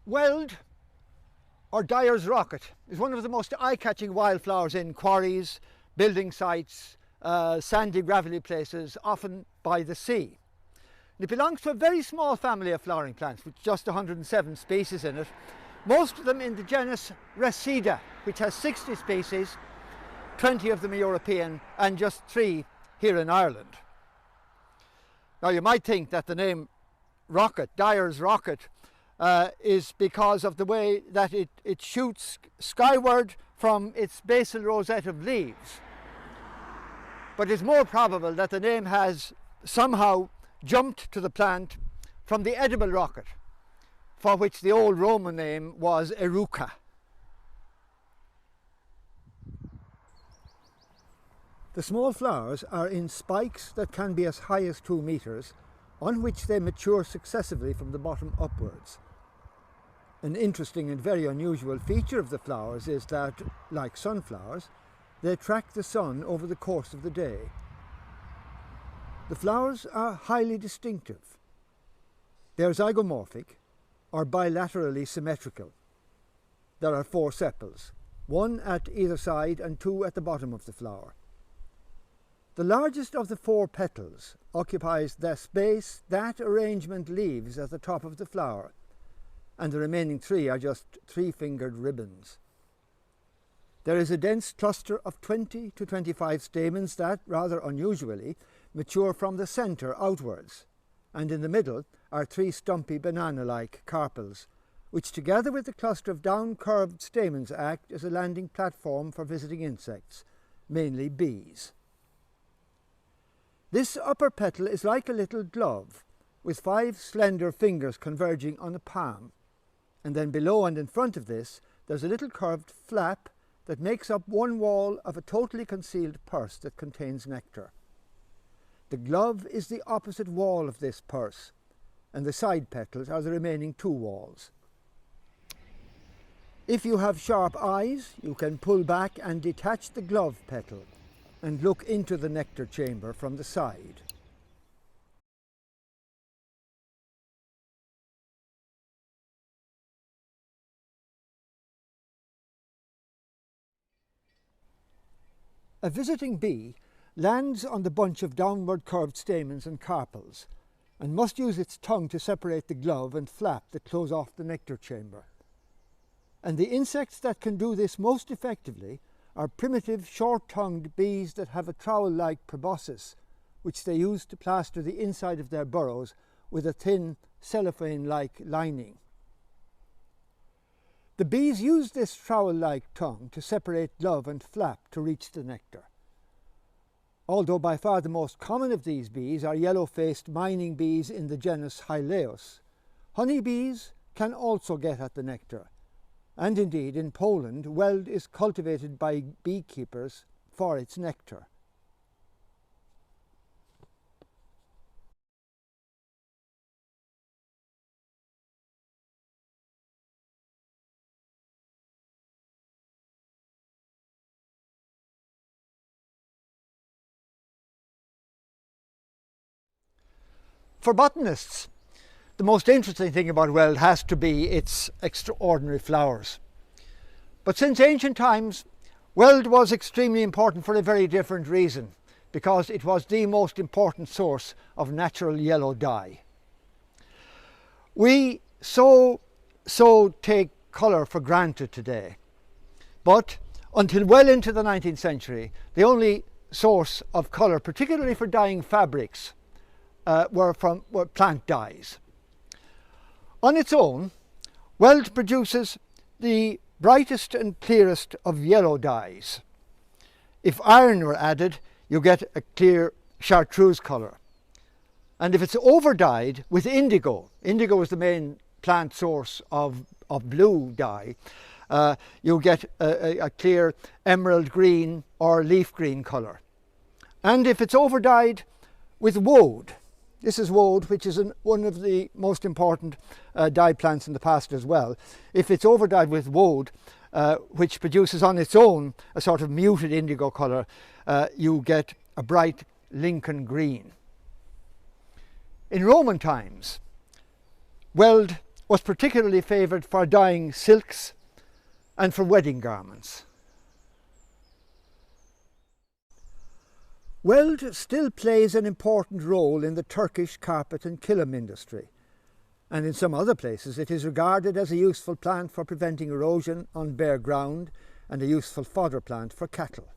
Weld, or Dyer's rocket, is one of the most eye-catching wildflowers in quarries, building sites, sandy, gravelly places, often by the sea. It belongs to a very small family of flowering plants with just 107 species in it, most of them in the genus Reseda, which has 60 species, 20 of them are European and just 3 here in Ireland. Now you might think that the name rocket, Dyer's rocket, is because of the way that it shoots skyward from its basal rosette of leaves. But it's more probable that the name has somehow jumped to the plant from the edible rocket, for which the old Roman name was Eruca. The small flowers are in spikes that can be as high as 2 meters, on which they mature successively from the bottom upwards. An interesting and very unusual feature of the flowers is that, like sunflowers, they track the sun over the course of the day. The flowers are highly distinctive. They are zygomorphic, or bilaterally symmetrical. There are 4 sepals, 1 at either side and 2 at the bottom of the flower. The largest of the 4 petals occupies the space that arrangement leaves at the top of the flower, and the remaining 3 are just 3-fingered ribbons. There is a dense cluster of 20 to 25 stamens that, rather unusually, mature from the centre outwards, and in the middle are 3 stumpy banana-like carpels, which together with the cluster of down-curved stamens act as a landing platform for visiting insects, mainly bees. This upper petal is like a little glove, with 5 slender fingers converging on a palm, and then below and in front of this there's a little curved flap that makes up one wall of a totally concealed purse that contains nectar. The glove is the opposite wall of this purse, and the side petals are the remaining 2 walls. If you have sharp eyes, you can pull back and detach the glove petal and look into the nectar chamber from the side. A visiting bee lands on the bunch of downward curved stamens and carpels, and must use its tongue to separate the glove and flap that close off the nectar chamber. And the insects that can do this most effectively are primitive short-tongued bees that have a trowel-like proboscis, which they use to plaster the inside of their burrows with a thin cellophane-like lining. The bees use this trowel-like tongue to separate glove and flap to reach the nectar. Although by far the most common of these bees are yellow-faced mining bees in the genus Hylaeus, honeybees can also get at the nectar, and indeed in Poland Weld is cultivated by beekeepers for its nectar. For botanists, the most interesting thing about Weld has to be its extraordinary flowers. But since ancient times, Weld was extremely important for a very different reason, because it was the most important source of natural yellow dye. We so take colour for granted today, but until well into the 19th century, the only source of colour, particularly for dyeing fabrics, were plant dyes. On its own, Weld produces the brightest and clearest of yellow dyes. If iron were added, you get a clear chartreuse colour. And if it's over-dyed with indigo, indigo is the main plant source of blue dye, you get a clear emerald green or leaf green colour. And if it's over-dyed with woad, this is woad, which is one of the most important dye plants in the past as well. If it's over-dyed with woad, which produces on its own a sort of muted indigo colour, you get a bright Lincoln green. In Roman times, Weld was particularly favoured for dyeing silks and for wedding garments. Weld still plays an important role in the Turkish carpet and killam industry, and in some other places it is regarded as a useful plant for preventing erosion on bare ground and a useful fodder plant for cattle.